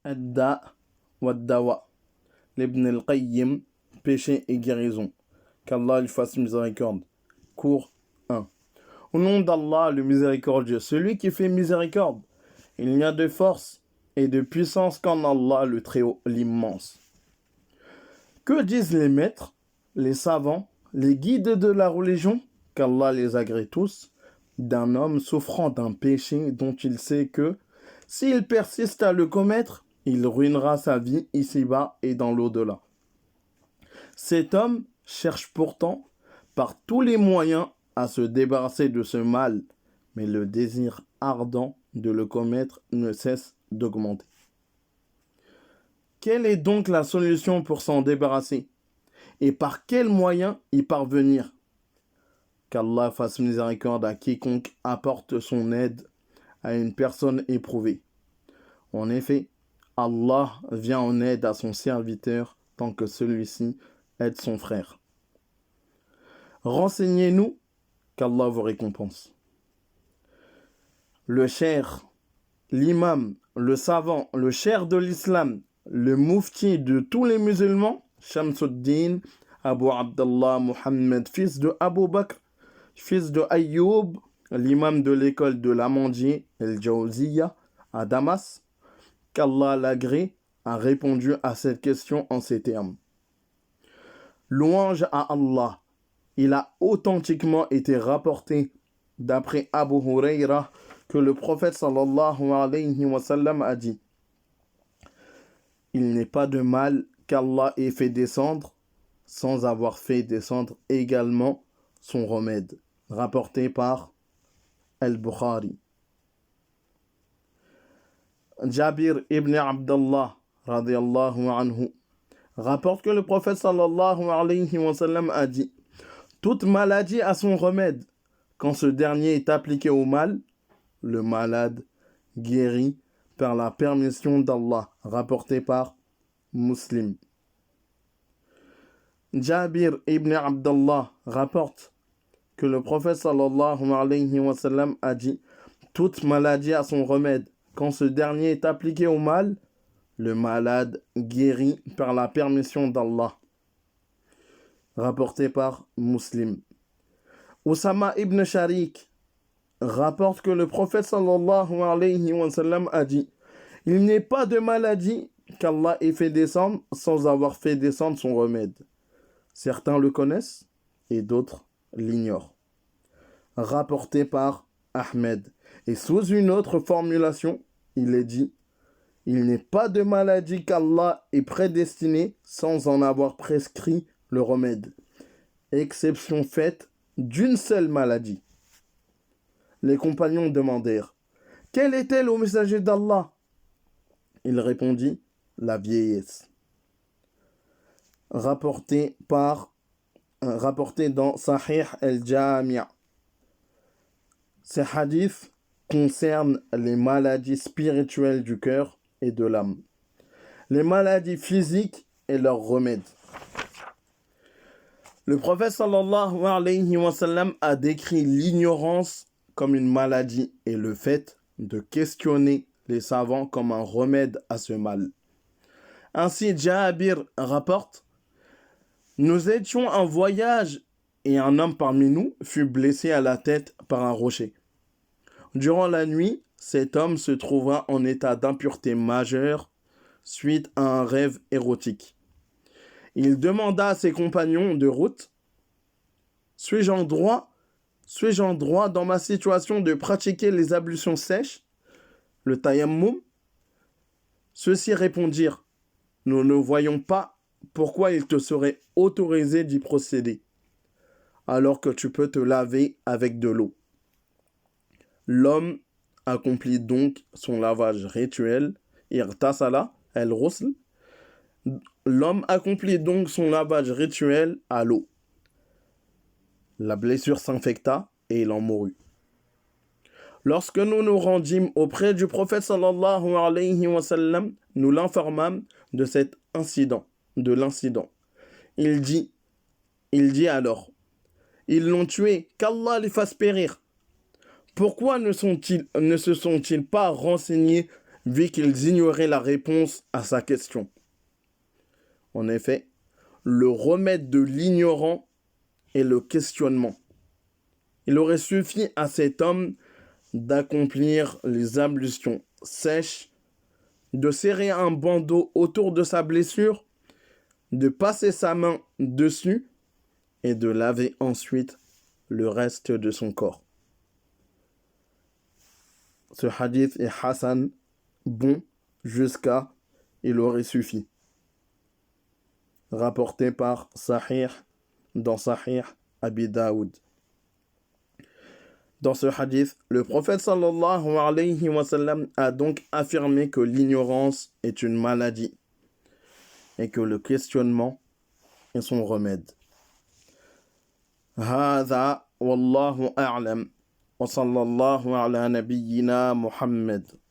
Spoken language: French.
Adda wa dawa. L'Ibn al-Qayyim, péché et guérison. Qu'Allah lui fasse miséricorde. Cours 1. Au nom d'Allah, le miséricordieux, celui qui fait miséricorde. Il n'y a de force et de puissance qu'en Allah, le Très-Haut, l'immense. Que disent les maîtres, les savants, les guides de la religion, qu'Allah les agrée tous, d'un homme souffrant d'un péché dont il sait que, s'il persiste à le commettre, il ruinera sa vie ici-bas et dans l'au-delà. Cet homme cherche pourtant, par tous les moyens, à se débarrasser de ce mal, mais le désir ardent de le commettre ne cesse d'augmenter. Quelle est donc la solution pour s'en débarrasser? Et par quels moyens y parvenir? Qu'Allah fasse miséricorde à quiconque apporte son aide à une personne éprouvée. En effet, Allah vient en aide à son serviteur tant que celui-ci aide son frère. Renseignez-nous, qu'Allah vous récompense. Le cheikh, l'imam, le savant, le cheikh de l'islam, le moufti de tous les musulmans, Shamsuddin, Abu Abdallah Muhammad, fils de Abu Bakr, fils de Ayyub, l'imam de l'école de l'Amandier, El-Jawziyya, à Damas, qu'Allah l'agrée, a répondu à cette question en ces termes. Louange à Allah. Il a authentiquement été rapporté d'après Abu Huraira que le prophète sallallahu alayhi wa sallam a dit: il n'est pas de mal qu'Allah ait fait descendre sans avoir fait descendre également son remède. Rapporté par Al-Bukhari. Jabir ibn Abdallah radiyallahu anhu rapporte que le prophète sallallahu alayhi wa sallam a dit: toute maladie a son remède. Quand ce dernier est appliqué au mal, le malade guérit par la permission d'Allah. Rapporté par Muslim. Jabir ibn Abdallah rapporte que le prophète sallallahu alayhi wa sallam a dit: toute maladie a son remède. Quand ce dernier est appliqué au mal, le malade guérit par la permission d'Allah. Rapporté par Muslim. Oussama ibn Sharik rapporte que le prophète sallallahu alayhi wa sallam a dit: il n'est pas de maladie qu'Allah ait fait descendre sans avoir fait descendre son remède. Certains le connaissent et d'autres l'ignorent. Rapporté par Ahmed. Et sous une autre formulation, il est dit: il n'est pas de maladie qu'Allah ait prédestinée sans en avoir prescrit le remède. Exception faite d'une seule maladie. Les compagnons demandèrent: quelle est-elle au messager d'Allah? Il répondit: la vieillesse. Rapporté dans Sahih al-Jami'. Ces hadiths concernent les maladies spirituelles du cœur et de l'âme, les maladies physiques et leurs remèdes. Le prophète sallallahu alayhi wa sallam a décrit l'ignorance comme une maladie et le fait de questionner les savants comme un remède à ce mal. Ainsi, Jabir rapporte: nous étions en voyage et un homme parmi nous fut blessé à la tête par un rocher. Durant la nuit, cet homme se trouva en état d'impureté majeure suite à un rêve érotique. Il demanda à ses compagnons de route: suis-je en droit dans ma situation de pratiquer les ablutions sèches, le tayammum? Ceux-ci répondirent: nous ne voyons pas pourquoi il te serait autorisé d'y procéder, alors que tu peux te laver avec de l'eau. L'homme accomplit donc son lavage rituel, irtasala al-ghusl. L'homme accomplit donc son lavage rituel à l'eau. La blessure s'infecta et il en mourut. Lorsque nous nous rendîmes auprès du prophète sallallahu alayhi wa sallam, nous l'informâmes de l'incident. Il dit alors: ils l'ont tué, qu'Allah les fasse périr. Pourquoi ne se sont-ils pas renseignés vu qu'ils ignoraient la réponse à sa question. En effet, le remède de l'ignorant est le questionnement. Il aurait suffi à cet homme d'accomplir les ablutions sèches, de serrer un bandeau autour de sa blessure, de passer sa main dessus et de laver ensuite le reste de son corps. Ce hadith est Hassan, bon, jusqu'à il aurait suffi. Rapporté par Sahih dans Sahih Abi Daoud. Dans ce hadith, le prophète sallallahu alayhi wa sallam a donc affirmé que l'ignorance est une maladie et que le questionnement est son remède. هذا والله أعلم وصلى الله على نبينا محمد